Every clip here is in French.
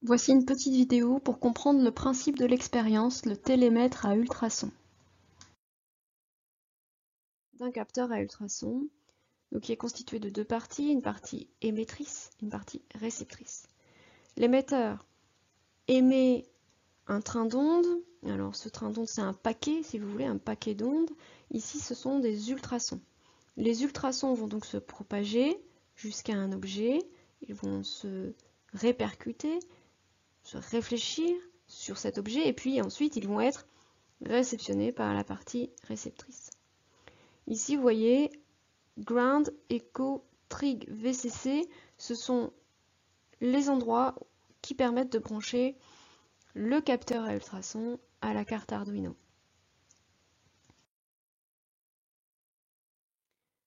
Voici une petite vidéo pour comprendre le principe de l'expérience, le télémètre à ultrasons. D'un capteur à ultrasons, qui est constitué de deux parties, une partie émettrice, une partie réceptrice. L'émetteur émet un train d'ondes. Alors ce train d'ondes, c'est un paquet, si vous voulez, un paquet d'ondes. Ici, ce sont des ultrasons. Les ultrasons vont donc se propager jusqu'à un objet. Ils vont se répercuter, se réfléchir sur cet objet, et puis ensuite ils vont être réceptionnés par la partie réceptrice. Ici, vous voyez, Ground, Echo, Trig, VCC, ce sont les endroits qui permettent de brancher le capteur à ultrasons à la carte Arduino.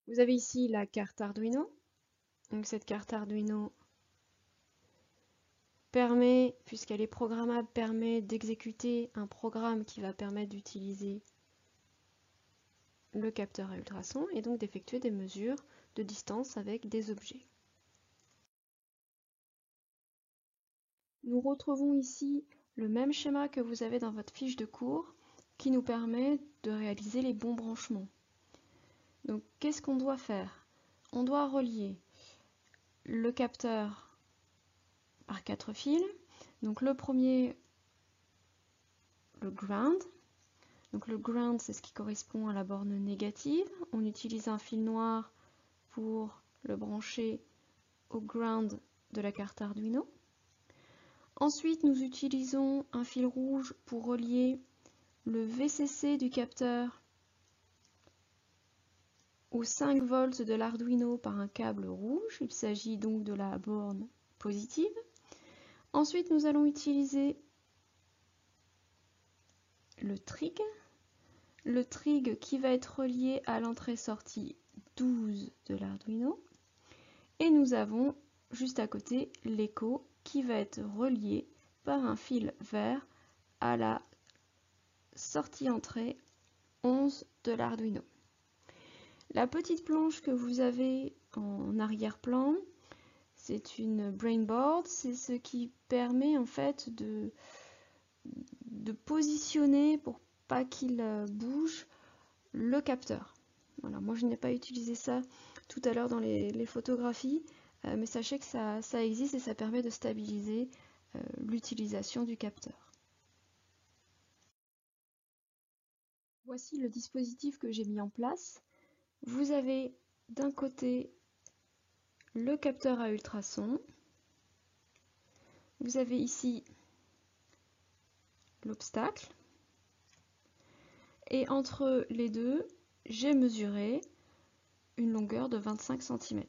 Vous avez ici la carte Arduino. Donc cette carte Arduino permet, puisqu'elle est programmable, permet d'exécuter un programme qui va permettre d'utiliser le capteur à ultrasons et donc d'effectuer des mesures de distance avec des objets. Nous retrouvons ici le même schéma que vous avez dans votre fiche de cours qui nous permet de réaliser les bons branchements. Donc qu'est-ce qu'on doit faire? On doit relier le capteur par 4 fils. Donc le premier, le ground. Donc le ground, c'est ce qui correspond à la borne négative. On utilise un fil noir pour le brancher au ground de la carte Arduino. Ensuite, nous utilisons un fil rouge pour relier le VCC du capteur aux 5 volts de l'Arduino par un câble rouge. Il s'agit donc de la borne positive. Ensuite, nous allons utiliser le trig qui va être relié à l'entrée-sortie 12 de l'Arduino. Et nous avons juste à côté l'écho qui va être relié par un fil vert à la sortie-entrée 11 de l'Arduino. La petite planche que vous avez en arrière-plan, c'est une brainboard, c'est ce qui permet en fait de positionner pour pas qu'il bouge le capteur. Voilà, moi je n'ai pas utilisé ça tout à l'heure dans les photographies, mais sachez que ça existe et ça permet de stabiliser l'utilisation du capteur. Voici le dispositif que j'ai mis en place. Vous avez d'un côté le capteur à ultrasons. Vous avez ici l'obstacle. Et entre les deux, j'ai mesuré une longueur de 25 cm.